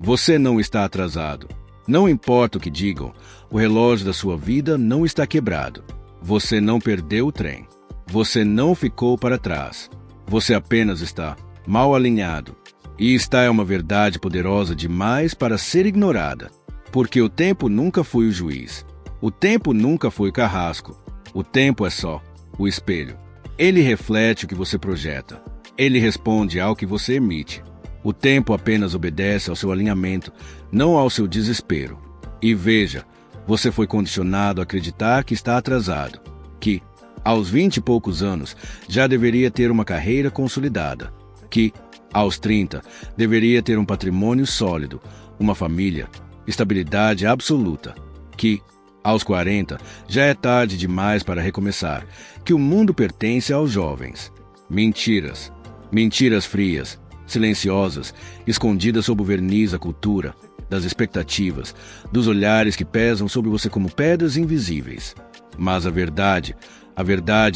Você não está atrasado. Não importa o que digam, o relógio da sua vida não está quebrado. Você não perdeu o trem. Você não ficou para trás. Você apenas está mal alinhado. E esta é uma verdade poderosa demais para ser ignorada. Porque o tempo nunca foi o juiz. O tempo nunca foi o carrasco. O tempo é só o espelho. Ele reflete o que você projeta. Ele responde ao que você emite. O tempo apenas obedece ao seu alinhamento, não ao seu desespero. E veja, você foi condicionado a acreditar que está atrasado, que, aos 20 e poucos anos, já deveria ter uma carreira consolidada, que, aos 30, deveria ter um patrimônio sólido, uma família, estabilidade absoluta, que, aos 40, já é tarde demais para recomeçar, que o mundo pertence aos jovens. Mentiras. Mentiras frias, silenciosas, escondidas sob o verniz da cultura, das expectativas, dos olhares que pesam sobre você como pedras invisíveis. Mas a verdade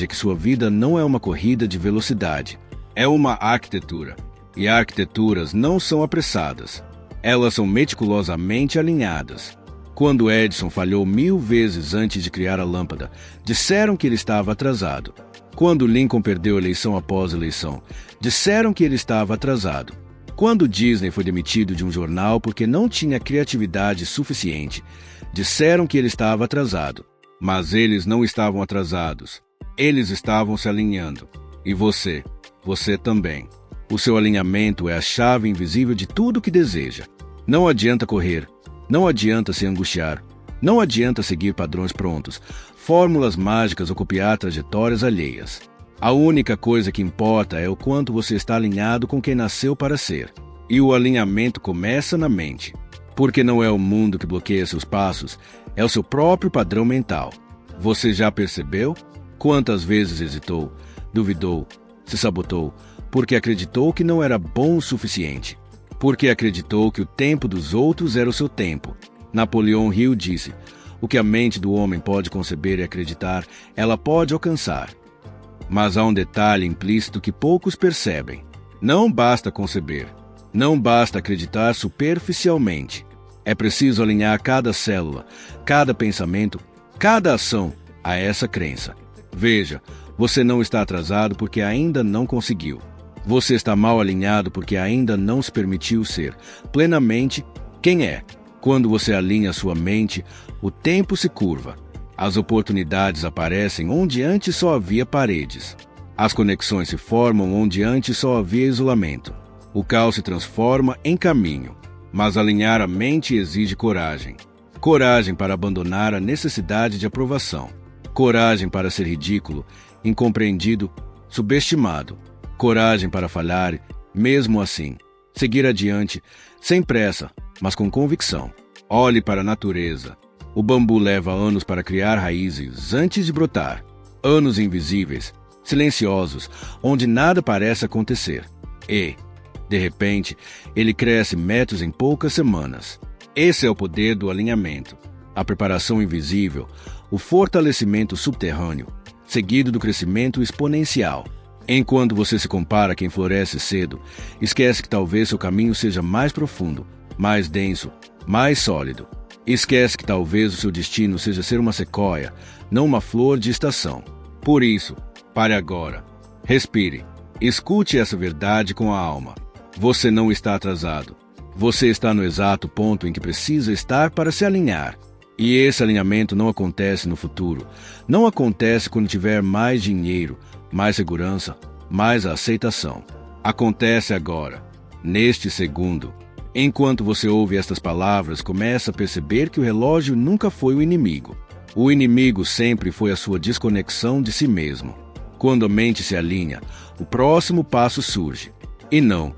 é que sua vida não é uma corrida de velocidade, é uma arquitetura. E arquiteturas não são apressadas, elas são meticulosamente alinhadas. Quando Edison falhou 1000 vezes antes de criar a lâmpada, disseram que ele estava atrasado. Quando Lincoln perdeu eleição após eleição, disseram que ele estava atrasado. Quando Disney foi demitido de um jornal porque não tinha criatividade suficiente, disseram que ele estava atrasado. Mas eles não estavam atrasados. Eles estavam se alinhando. E você também. O seu alinhamento é a chave invisível de tudo o que deseja. Não adianta correr. Não adianta se angustiar. Não adianta seguir padrões prontos, fórmulas mágicas ou copiar trajetórias alheias. A única coisa que importa é o quanto você está alinhado com quem nasceu para ser. E o alinhamento começa na mente. Porque não é o mundo que bloqueia seus passos, é o seu próprio padrão mental. Você já percebeu? Quantas vezes hesitou, duvidou, se sabotou, porque acreditou que não era bom o suficiente. Porque acreditou que o tempo dos outros era o seu tempo. Napoleão Hill disse: o que a mente do homem pode conceber e acreditar, ela pode alcançar. Mas há um detalhe implícito que poucos percebem. Não basta conceber. Não basta acreditar superficialmente. É preciso alinhar cada célula, cada pensamento, cada ação a essa crença. Veja, você não está atrasado porque ainda não conseguiu. Você está mal alinhado porque ainda não se permitiu ser plenamente quem é. Quando você alinha sua mente, o tempo se curva. As oportunidades aparecem onde antes só havia paredes. As conexões se formam onde antes só havia isolamento. O caos se transforma em caminho. Mas alinhar a mente exige coragem. Coragem para abandonar a necessidade de aprovação. Coragem para ser ridículo, incompreendido, subestimado. Coragem para falhar, mesmo assim. Seguir adiante, sem pressa, mas com convicção. Olhe para a natureza. O bambu leva anos para criar raízes antes de brotar. Anos invisíveis, silenciosos, onde nada parece acontecer. E, de repente, ele cresce metros em poucas semanas. Esse é o poder do alinhamento. A preparação invisível, o fortalecimento subterrâneo, seguido do crescimento exponencial. Enquanto você se compara a quem floresce cedo, esquece que talvez seu caminho seja mais profundo, mais denso, mais sólido. Esquece que talvez o seu destino seja ser uma sequoia, não uma flor de estação. Por isso, pare agora. Respire. Escute essa verdade com a alma. Você não está atrasado. Você está no exato ponto em que precisa estar para se alinhar. E esse alinhamento não acontece no futuro. Não acontece quando tiver mais dinheiro, mais segurança, mais aceitação. Acontece agora, neste segundo. Enquanto você ouve estas palavras, começa a perceber que o relógio nunca foi o inimigo. O inimigo sempre foi a sua desconexão de si mesmo. Quando a mente se alinha, o próximo passo surge. E não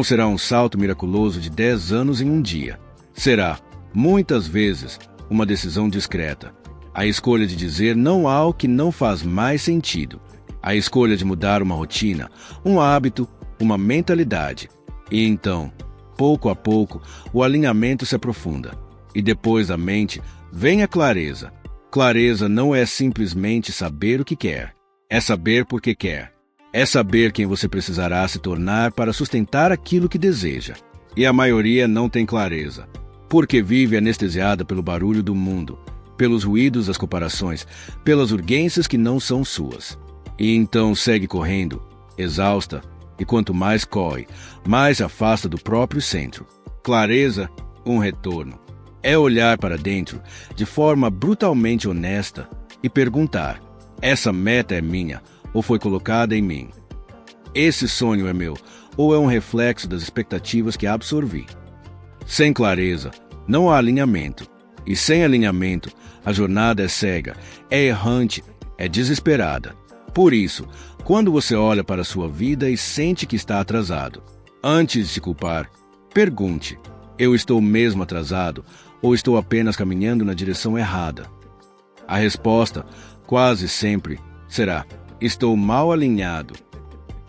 será um salto miraculoso de 10 anos em um dia. Será, muitas vezes, uma decisão discreta. A escolha de dizer não ao que não faz mais sentido. A escolha de mudar uma rotina, um hábito, uma mentalidade. E então, pouco a pouco, o alinhamento se aprofunda. E depois da mente, vem a clareza. Clareza não é simplesmente saber o que quer. É saber por que quer. É saber quem você precisará se tornar para sustentar aquilo que deseja. E a maioria não tem clareza, porque vive anestesiada pelo barulho do mundo, pelos ruídos das comparações, pelas urgências que não são suas. E então segue correndo, exausta, e quanto mais corre, mais se afasta do próprio centro. Clareza, um retorno. É olhar para dentro de forma brutalmente honesta e perguntar: essa meta é minha ou foi colocada em mim? Esse sonho é meu ou é um reflexo das expectativas que absorvi? Sem clareza, não há alinhamento. E sem alinhamento, a jornada é cega, é errante, é desesperada. Por isso, quando você olha para a sua vida e sente que está atrasado, antes de se culpar, pergunte: eu estou mesmo atrasado ou estou apenas caminhando na direção errada? A resposta, quase sempre, será: estou mal alinhado.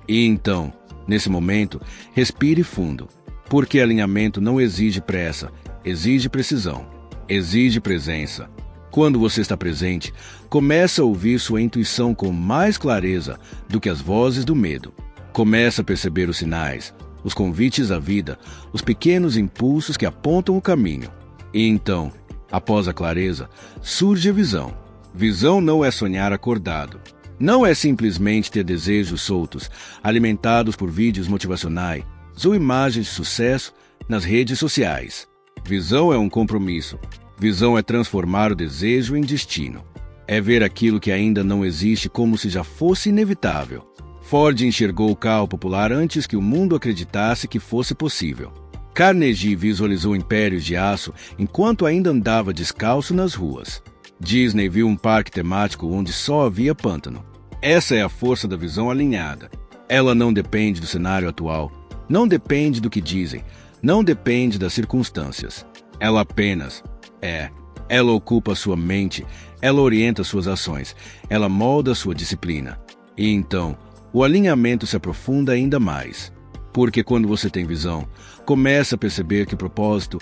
E então, nesse momento, respire fundo, porque alinhamento não exige pressa, exige precisão, exige presença. Quando você está presente, começa a ouvir sua intuição com mais clareza do que as vozes do medo. Começa a perceber os sinais, os convites à vida, os pequenos impulsos que apontam o caminho. E então, após a clareza, surge a visão. Visão não é sonhar acordado. Não é simplesmente ter desejos soltos, alimentados por vídeos motivacionais ou imagens de sucesso nas redes sociais. Visão é um compromisso. Visão é transformar o desejo em destino. É ver aquilo que ainda não existe como se já fosse inevitável. Ford enxergou o carro popular antes que o mundo acreditasse que fosse possível. Carnegie visualizou impérios de aço enquanto ainda andava descalço nas ruas. Disney viu um parque temático onde só havia pântano. Essa é a força da visão alinhada. Ela não depende do cenário atual, não depende do que dizem, não depende das circunstâncias. Ela apenas é. Ela ocupa sua mente, ela orienta suas ações, ela molda sua disciplina. E então, o alinhamento se aprofunda ainda mais. Porque quando você tem visão, começa a perceber que o propósito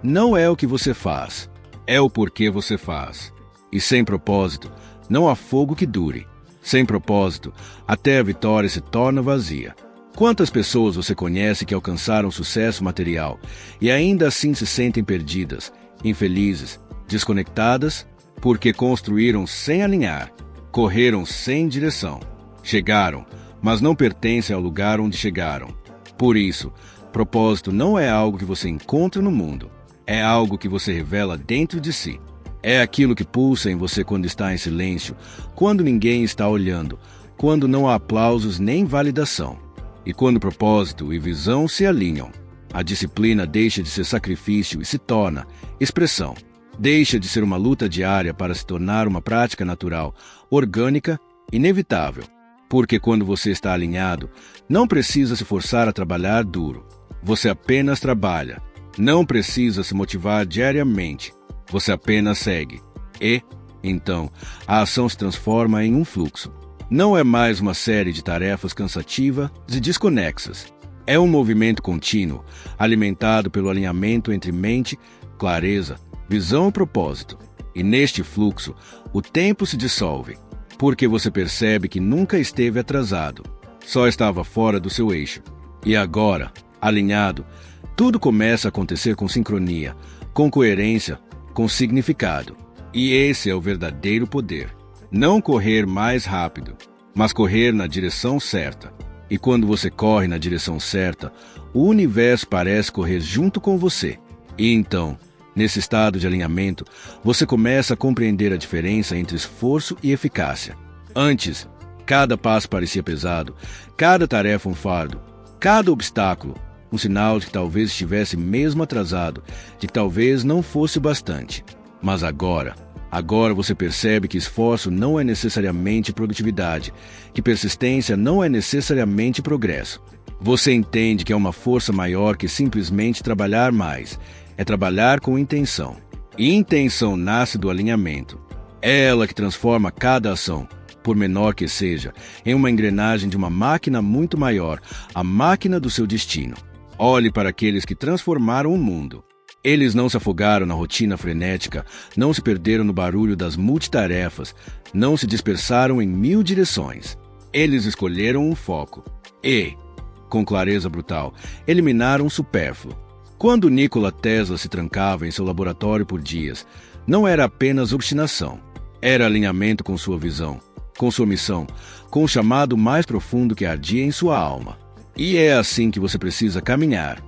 não é o que você faz, é o porquê você faz. E sem propósito, não há fogo que dure. Sem propósito, até a vitória se torna vazia. Quantas pessoas você conhece que alcançaram sucesso material e ainda assim se sentem perdidas, infelizes, desconectadas, porque construíram sem alinhar, correram sem direção, chegaram, mas não pertencem ao lugar onde chegaram. Por isso, propósito não é algo que você encontra no mundo, é algo que você revela dentro de si. É aquilo que pulsa em você quando está em silêncio, quando ninguém está olhando, quando não há aplausos nem validação. E quando propósito e visão se alinham, a disciplina deixa de ser sacrifício e se torna expressão. Deixa de ser uma luta diária para se tornar uma prática natural, orgânica, inevitável. Porque quando você está alinhado, não precisa se forçar a trabalhar duro. Você apenas trabalha. Não precisa se motivar diariamente. Você apenas segue. E, então, a ação se transforma em um fluxo. Não é mais uma série de tarefas cansativas e desconexas. É um movimento contínuo, alimentado pelo alinhamento entre mente, clareza, visão e propósito. E neste fluxo, o tempo se dissolve, porque você percebe que nunca esteve atrasado, só estava fora do seu eixo. E agora, alinhado, tudo começa a acontecer com sincronia, com coerência, com significado. E esse é o verdadeiro poder. Não correr mais rápido, mas correr na direção certa. E quando você corre na direção certa, o universo parece correr junto com você. E então, nesse estado de alinhamento, você começa a compreender a diferença entre esforço e eficácia. Antes, cada passo parecia pesado, cada tarefa um fardo, cada obstáculo um sinal de que talvez estivesse mesmo atrasado, de que talvez não fosse o bastante. Mas agora você percebe que esforço não é necessariamente produtividade, que persistência não é necessariamente progresso. Você entende que é uma força maior que simplesmente trabalhar mais, é trabalhar com intenção. E intenção nasce do alinhamento. É ela que transforma cada ação, por menor que seja, em uma engrenagem de uma máquina muito maior, a máquina do seu destino. Olhe para aqueles que transformaram o mundo. Eles não se afogaram na rotina frenética, não se perderam no barulho das multitarefas, não se dispersaram em 1000 direções. Eles escolheram um foco e, com clareza brutal, eliminaram o supérfluo. Quando Nikola Tesla se trancava em seu laboratório por dias, não era apenas obstinação. Era alinhamento com sua visão, com sua missão, com o chamado mais profundo que ardia em sua alma. E é assim que você precisa caminhar.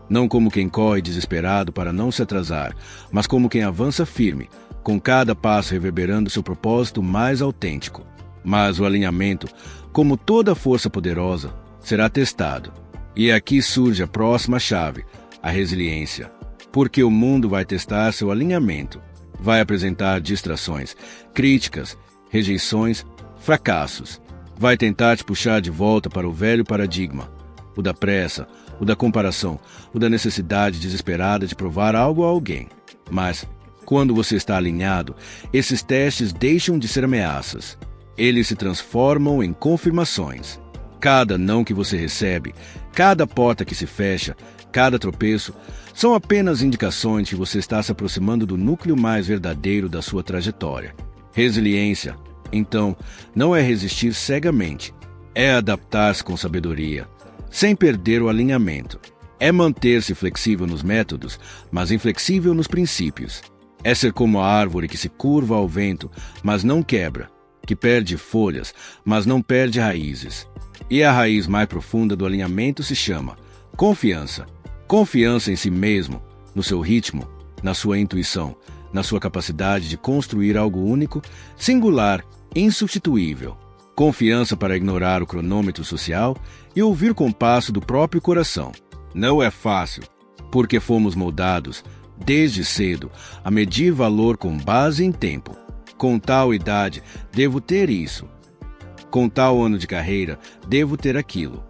Não como quem corre desesperado para não se atrasar, mas como quem avança firme, com cada passo reverberando seu propósito mais autêntico. Mas o alinhamento, como toda força poderosa, será testado. E aqui surge a próxima chave, a resiliência. Porque o mundo vai testar seu alinhamento, vai apresentar distrações, críticas, rejeições, fracassos. Vai tentar te puxar de volta para o velho paradigma, o da pressa, o da comparação, o da necessidade desesperada de provar algo a alguém. Mas, quando você está alinhado, esses testes deixam de ser ameaças. Eles se transformam em confirmações. Cada não que você recebe, cada porta que se fecha, cada tropeço, são apenas indicações que você está se aproximando do núcleo mais verdadeiro da sua trajetória. Resiliência, então, não é resistir cegamente, é adaptar-se com sabedoria, sem perder o alinhamento. É manter-se flexível nos métodos, mas inflexível nos princípios. É ser como a árvore que se curva ao vento, mas não quebra, que perde folhas, mas não perde raízes. E a raiz mais profunda do alinhamento se chama confiança. Confiança em si mesmo, no seu ritmo, na sua intuição, na sua capacidade de construir algo único, singular, insubstituível. Confiança para ignorar o cronômetro social e ouvir o compasso do próprio coração. Não é fácil, porque fomos moldados, desde cedo, a medir valor com base em tempo. Com tal idade, devo ter isso. Com tal ano de carreira, devo ter aquilo.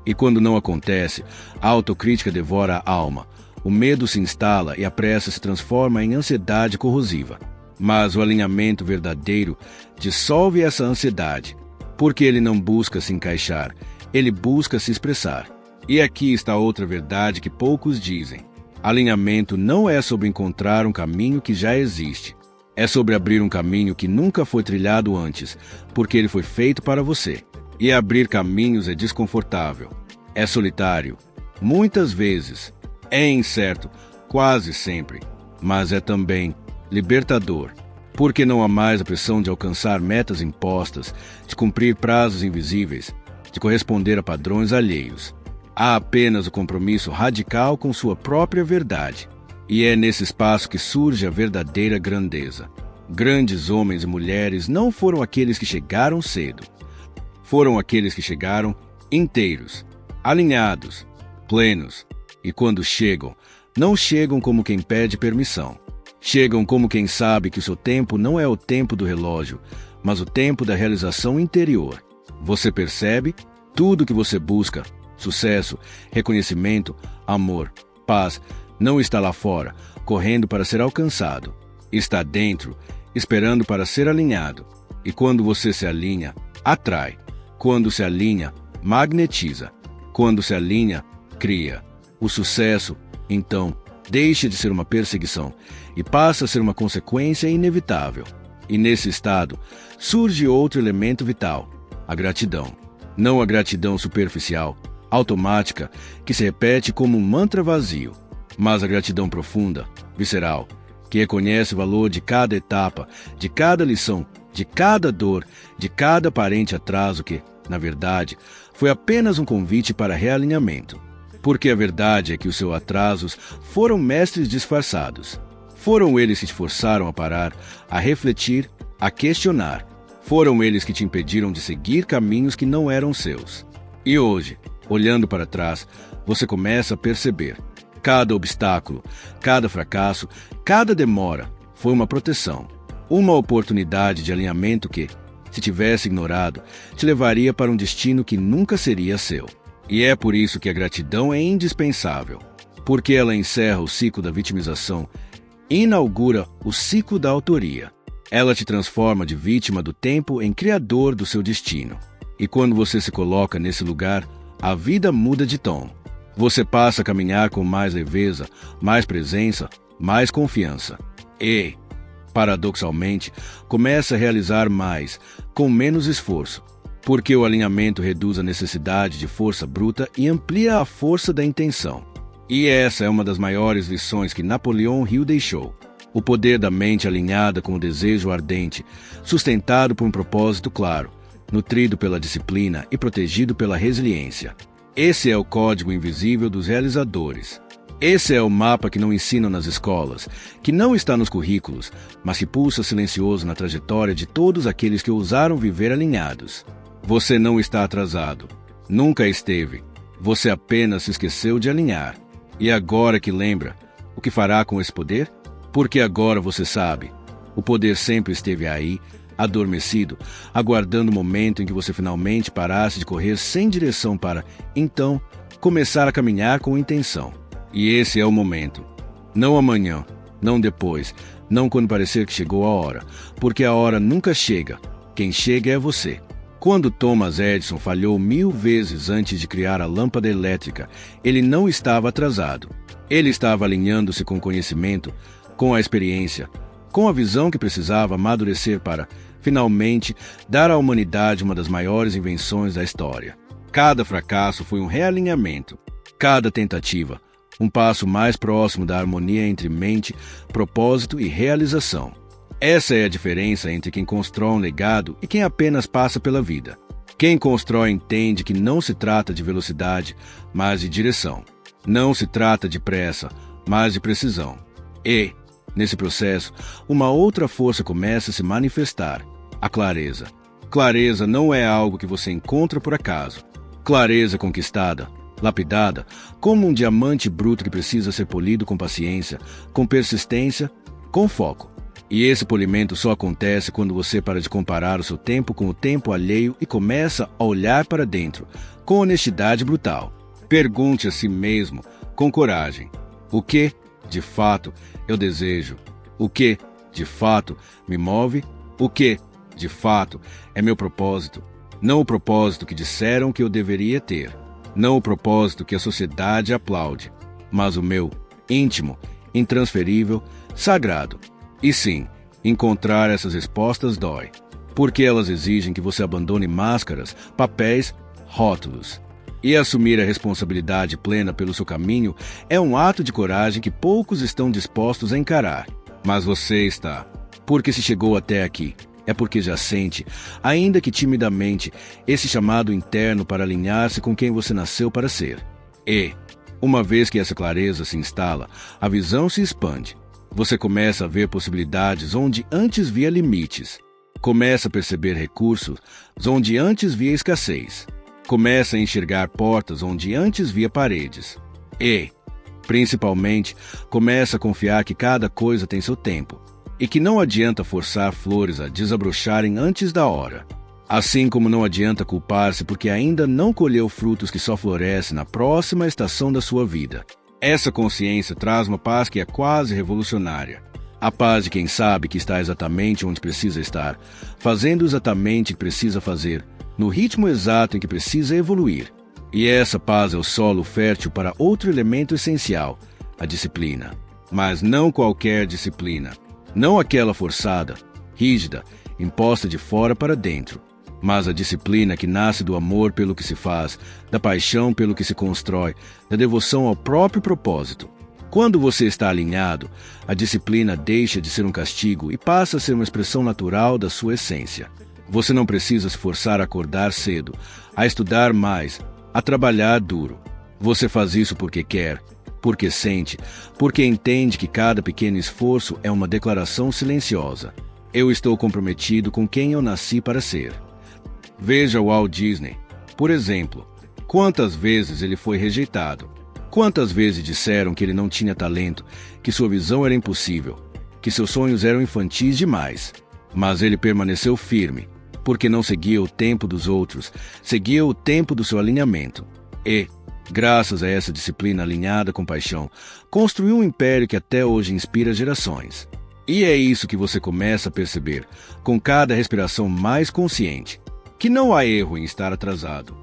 E quando não acontece, a autocrítica devora a alma, o medo se instala e a pressa se transforma em ansiedade corrosiva. Mas o alinhamento verdadeiro dissolve essa ansiedade, porque ele não busca se encaixar, ele busca se expressar. E aqui está outra verdade que poucos dizem. Alinhamento não é sobre encontrar um caminho que já existe. É sobre abrir um caminho que nunca foi trilhado antes, porque ele foi feito para você. E abrir caminhos é desconfortável, é solitário, muitas vezes, é incerto, quase sempre, mas é também libertador, porque não há mais a pressão de alcançar metas impostas, de cumprir prazos invisíveis, de corresponder a padrões alheios. Há apenas o compromisso radical com sua própria verdade. E é nesse espaço que surge a verdadeira grandeza. Grandes homens e mulheres não foram aqueles que chegaram cedo. Foram aqueles que chegaram inteiros, alinhados, plenos. E quando chegam, não chegam como quem pede permissão. Chegam como quem sabe que o seu tempo não é o tempo do relógio, mas o tempo da realização interior. Você percebe? Tudo que você busca, sucesso, reconhecimento, amor, paz, não está lá fora, correndo para ser alcançado. Está dentro, esperando para ser alinhado. E quando você se alinha, atrai. Quando se alinha, magnetiza. Quando se alinha, cria. O sucesso, então, deixa de ser uma perseguição e passa a ser uma consequência inevitável. E nesse estado, surge outro elemento vital, a gratidão. Não a gratidão superficial, automática, que se repete como um mantra vazio, mas a gratidão profunda, visceral, que reconhece o valor de cada etapa, de cada lição, de cada dor, de cada aparente atraso que, na verdade, foi apenas um convite para realinhamento. Porque a verdade é que os seus atrasos foram mestres disfarçados. Foram eles que te forçaram a parar, a refletir, a questionar. Foram eles que te impediram de seguir caminhos que não eram seus. E hoje, olhando para trás, você começa a perceber. Cada obstáculo, cada fracasso, cada demora foi uma proteção. Uma oportunidade de alinhamento que, se tivesse ignorado, te levaria para um destino que nunca seria seu. E é por isso que a gratidão é indispensável, porque ela encerra o ciclo da vitimização e inaugura o ciclo da autoria. Ela te transforma de vítima do tempo em criador do seu destino. E quando você se coloca nesse lugar, a vida muda de tom. Você passa a caminhar com mais leveza, mais presença, mais confiança. E, paradoxalmente, começa a realizar mais, com menos esforço. Porque o alinhamento reduz a necessidade de força bruta e amplia a força da intenção. E essa é uma das maiores lições que Napoleão Hill deixou. O poder da mente alinhada com o desejo ardente, sustentado por um propósito claro, nutrido pela disciplina e protegido pela resiliência. Esse é o código invisível dos realizadores. Esse é o mapa que não ensinam nas escolas, que não está nos currículos, mas que pulsa silencioso na trajetória de todos aqueles que ousaram viver alinhados. Você não está atrasado. Nunca esteve. Você apenas se esqueceu de alinhar. E agora que lembra, o que fará com esse poder? Porque agora você sabe. O poder sempre esteve aí, adormecido, aguardando o momento em que você finalmente parasse de correr sem direção para, então, começar a caminhar com intenção. E esse é o momento. Não amanhã, não depois, não quando parecer que chegou a hora, porque a hora nunca chega. Quem chega é você. Quando Thomas Edison falhou 1000 vezes antes de criar a lâmpada elétrica, ele não estava atrasado. Ele estava alinhando-se com o conhecimento, com a experiência, com a visão que precisava amadurecer para, finalmente, dar à humanidade uma das maiores invenções da história. Cada fracasso foi um realinhamento. Cada tentativa, um passo mais próximo da harmonia entre mente, propósito e realização. Essa é a diferença entre quem constrói um legado e quem apenas passa pela vida. Quem constrói entende que não se trata de velocidade, mas de direção. Não se trata de pressa, mas de precisão. E, nesse processo, uma outra força começa a se manifestar: a clareza. Clareza não é algo que você encontra por acaso. Clareza conquistada, lapidada, como um diamante bruto que precisa ser polido com paciência, com persistência, com foco. E esse polimento só acontece quando você para de comparar o seu tempo com o tempo alheio e começa a olhar para dentro, com honestidade brutal. Pergunte a si mesmo, com coragem: o que, de fato, eu desejo? O que, de fato, me move? O que, de fato, é meu propósito? Não o propósito que disseram que eu deveria ter. Não o propósito que a sociedade aplaude, mas o meu, íntimo, intransferível, sagrado. E sim, encontrar essas respostas dói, porque elas exigem que você abandone máscaras, papéis, rótulos. E assumir a responsabilidade plena pelo seu caminho é um ato de coragem que poucos estão dispostos a encarar. Mas você está. Porque se chegou até aqui, é porque já sente, ainda que timidamente, esse chamado interno para alinhar-se com quem você nasceu para ser. E, uma vez que essa clareza se instala, a visão se expande. Você começa a ver possibilidades onde antes via limites. Começa a perceber recursos onde antes via escassez. Começa a enxergar portas onde antes via paredes. E, principalmente, começa a confiar que cada coisa tem seu tempo e que não adianta forçar flores a desabrocharem antes da hora. Assim como não adianta culpar-se porque ainda não colheu frutos que só florescem na próxima estação da sua vida. Essa consciência traz uma paz que é quase revolucionária. A paz de quem sabe que está exatamente onde precisa estar, fazendo exatamente o que precisa fazer, no ritmo exato em que precisa evoluir. E essa paz é o solo fértil para outro elemento essencial, a disciplina. Mas não qualquer disciplina. Não aquela forçada, rígida, imposta de fora para dentro. Mas a disciplina que nasce do amor pelo que se faz, da paixão pelo que se constrói, da devoção ao próprio propósito. Quando você está alinhado, a disciplina deixa de ser um castigo e passa a ser uma expressão natural da sua essência. Você não precisa se forçar a acordar cedo, a estudar mais, a trabalhar duro. Você faz isso porque quer, porque sente, porque entende que cada pequeno esforço é uma declaração silenciosa. Eu estou comprometido com quem eu nasci para ser. Veja o Walt Disney, por exemplo. Quantas vezes ele foi rejeitado? Quantas vezes disseram que ele não tinha talento, que sua visão era impossível, que seus sonhos eram infantis demais? Mas ele permaneceu firme, porque não seguia o tempo dos outros, seguia o tempo do seu alinhamento. E, graças a essa disciplina alinhada com paixão, construiu um império que até hoje inspira gerações. E é isso que você começa a perceber, com cada respiração mais consciente. Que não há erro em estar atrasado.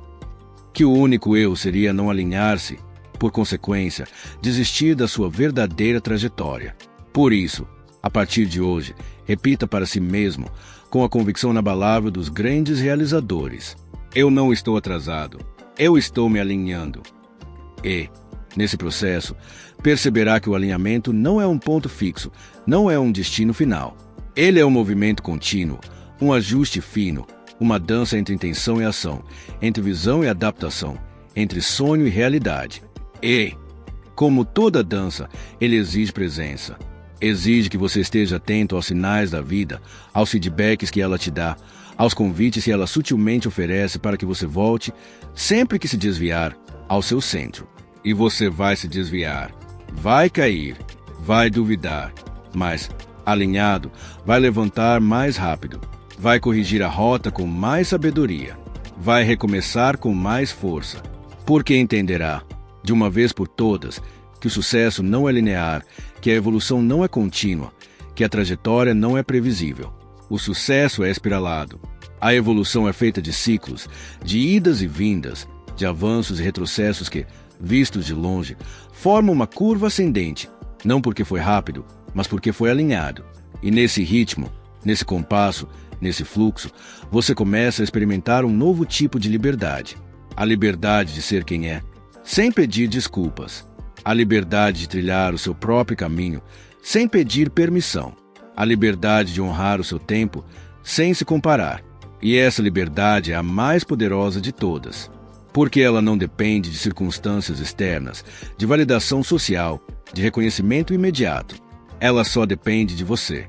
Que o único erro seria não alinhar-se, por consequência, desistir da sua verdadeira trajetória. Por isso, a partir de hoje, repita para si mesmo, com a convicção inabalável dos grandes realizadores: eu não estou atrasado, eu estou me alinhando. E, Nesse processo, perceberá que o alinhamento não é um ponto fixo, não é um destino final. Ele é um movimento contínuo, um ajuste fino, uma dança entre intenção e ação, entre visão e adaptação, entre sonho e realidade. E, como toda dança, ele exige presença. Exige que você esteja atento aos sinais da vida, aos feedbacks que ela te dá, aos convites que ela sutilmente oferece para que você volte, sempre que se desviar, ao seu centro. E você vai se desviar, vai cair, vai duvidar, mas, alinhado, vai levantar mais rápido, vai corrigir a rota com mais sabedoria, vai recomeçar com mais força, porque entenderá, de uma vez por todas, que o sucesso não é linear, que a evolução não é contínua, que a trajetória não é previsível. O sucesso é espiralado. A evolução é feita de ciclos, de idas e vindas, de avanços e retrocessos que, vistos de longe, formam uma curva ascendente, não porque foi rápido, mas porque foi alinhado. E nesse ritmo, nesse compasso, nesse fluxo, você começa a experimentar um novo tipo de liberdade. A liberdade de ser quem é, sem pedir desculpas. A liberdade de trilhar o seu próprio caminho, sem pedir permissão. A liberdade de honrar o seu tempo, sem se comparar. E essa liberdade é a mais poderosa de todas, porque ela não depende de circunstâncias externas, de validação social, de reconhecimento imediato. Ela só depende de você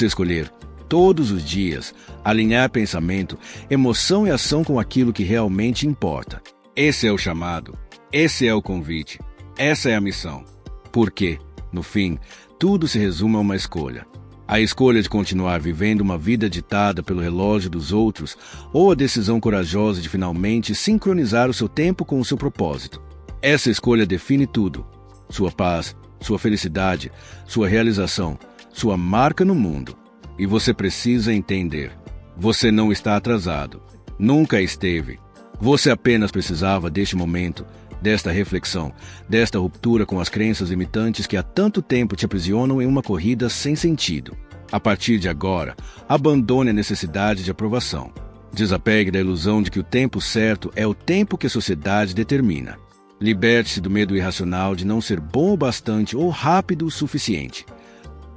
escolher, todos os dias, alinhar pensamento, emoção e ação com aquilo que realmente importa. Esse é o chamado, esse é o convite, essa é a missão. Porque, no fim, tudo se resume a uma escolha. A escolha de continuar vivendo uma vida ditada pelo relógio dos outros ou a decisão corajosa de finalmente sincronizar o seu tempo com o seu propósito. Essa escolha define tudo. Sua paz, sua felicidade, sua realização, sua marca no mundo. E você precisa entender. Você não está atrasado. Nunca esteve. Você apenas precisava deste momento, desta reflexão, desta ruptura com as crenças limitantes que há tanto tempo te aprisionam em uma corrida sem sentido. A partir de agora, abandone a necessidade de aprovação. Desapegue da ilusão de que o tempo certo é o tempo que a sociedade determina. Liberte-se do medo irracional de não ser bom o bastante ou rápido o suficiente.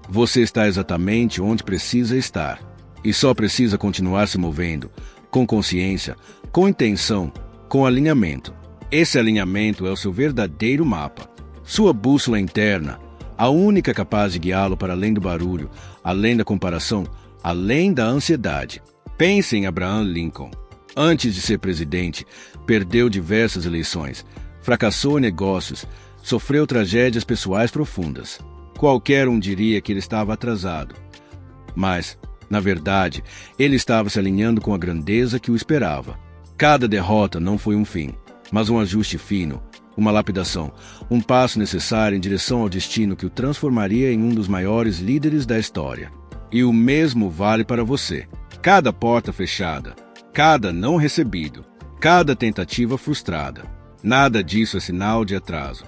Você está exatamente onde precisa estar. E só precisa continuar se movendo, com consciência, com intenção, com alinhamento. Esse alinhamento é o seu verdadeiro mapa, sua bússola interna, a única capaz de guiá-lo para além do barulho, além da comparação, além da ansiedade. Pense em Abraham Lincoln. Antes de ser presidente, perdeu diversas eleições, fracassou em negócios, sofreu tragédias pessoais profundas. Qualquer um diria que ele estava atrasado. Mas, na verdade, ele estava se alinhando com a grandeza que o esperava. Cada derrota não foi um fim, mas um ajuste fino, uma lapidação, um passo necessário em direção ao destino que o transformaria em um dos maiores líderes da história. E o mesmo vale para você. Cada porta fechada, cada não recebido, cada tentativa frustrada. Nada disso é sinal de atraso.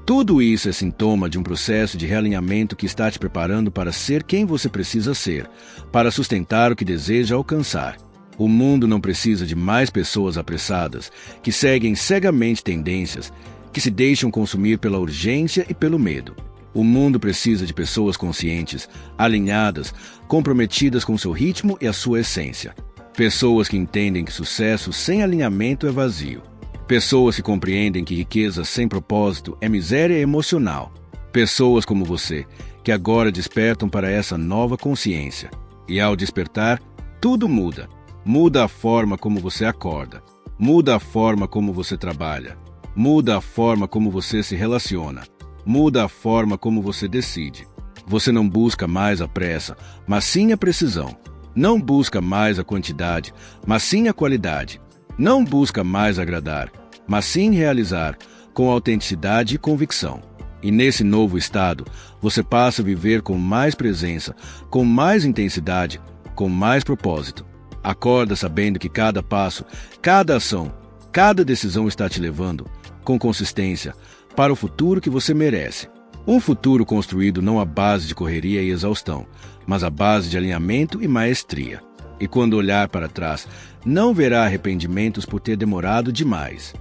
Tudo isso é sintoma de um processo de realinhamento que está te preparando para ser quem você precisa ser, para sustentar o que deseja alcançar. O mundo não precisa de mais pessoas apressadas, que seguem cegamente tendências, que se deixam consumir pela urgência e pelo medo. O mundo precisa de pessoas conscientes, alinhadas, comprometidas com seu ritmo e a sua essência. Pessoas que entendem que sucesso sem alinhamento é vazio. Pessoas que compreendem que riqueza sem propósito é miséria emocional. Pessoas como você, que agora despertam para essa nova consciência. E ao despertar, tudo muda. Muda a forma como você acorda. Muda a forma como você trabalha. Muda a forma como você se relaciona. Muda a forma como você decide. Você não busca mais a pressa, mas sim a precisão. Não busca mais a quantidade, mas sim a qualidade. Não busca mais agradar, mas sim realizar, com autenticidade e convicção. E nesse novo estado, você passa a viver com mais presença, com mais intensidade, com mais propósito. Acorda sabendo que cada passo, cada ação, cada decisão está te levando, com consistência, para o futuro que você merece. Um futuro construído não à base de correria e exaustão, mas à base de alinhamento e maestria. E quando olhar para trás, não verá arrependimentos por ter demorado demais.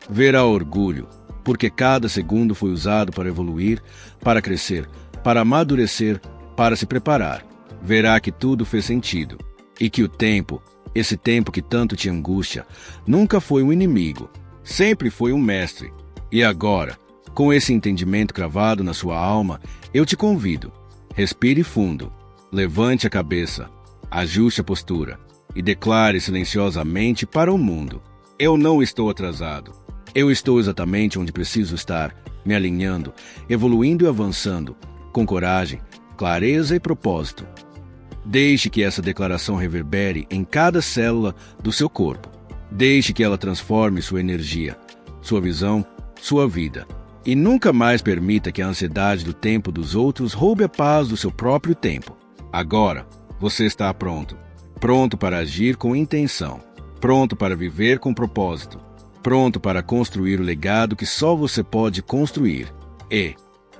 Verá orgulho, porque cada segundo foi usado para evoluir, para crescer, para amadurecer, para se preparar. Verá que tudo fez sentido e que o tempo, esse tempo que tanto te angustia, nunca foi um inimigo, sempre foi um mestre. E agora, com esse entendimento cravado na sua alma, eu te convido. Respire fundo, levante a cabeça, ajuste a postura e declare silenciosamente para o mundo: eu não estou atrasado. Eu estou exatamente onde preciso estar, me alinhando, evoluindo e avançando, com coragem, clareza e propósito. Deixe que essa declaração reverbere em cada célula do seu corpo. Deixe que ela transforme sua energia, sua visão, sua vida. E nunca mais permita que a ansiedade do tempo dos outros roube a paz do seu próprio tempo. Agora, você está pronto. Pronto para agir com intenção. Pronto para viver com propósito. Pronto para construir o legado que só você pode construir. E,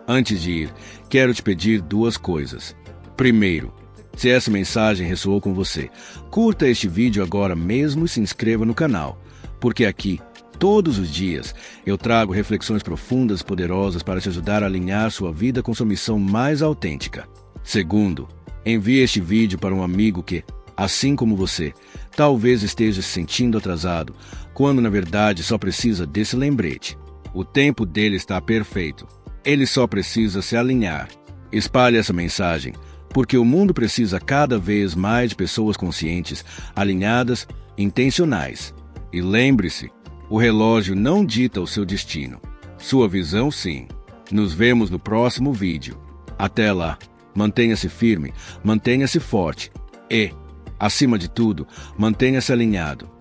antes de ir, quero te pedir duas coisas. Primeiro, se essa mensagem ressoou com você, curta este vídeo agora mesmo e se inscreva no canal, porque aqui, todos os dias, eu trago reflexões profundas e poderosas para te ajudar a alinhar sua vida com sua missão mais autêntica. Segundo, envie este vídeo para um amigo que, assim como você, talvez esteja se sentindo atrasado, quando na verdade só precisa desse lembrete. O tempo dele está perfeito. Ele só precisa se alinhar. Espalhe essa mensagem, porque o mundo precisa cada vez mais de pessoas conscientes, alinhadas, intencionais. E lembre-se, o relógio não dita o seu destino. Sua visão, sim. Nos vemos no próximo vídeo. Até lá, mantenha-se firme, mantenha-se forte e, acima de tudo, mantenha-se alinhado.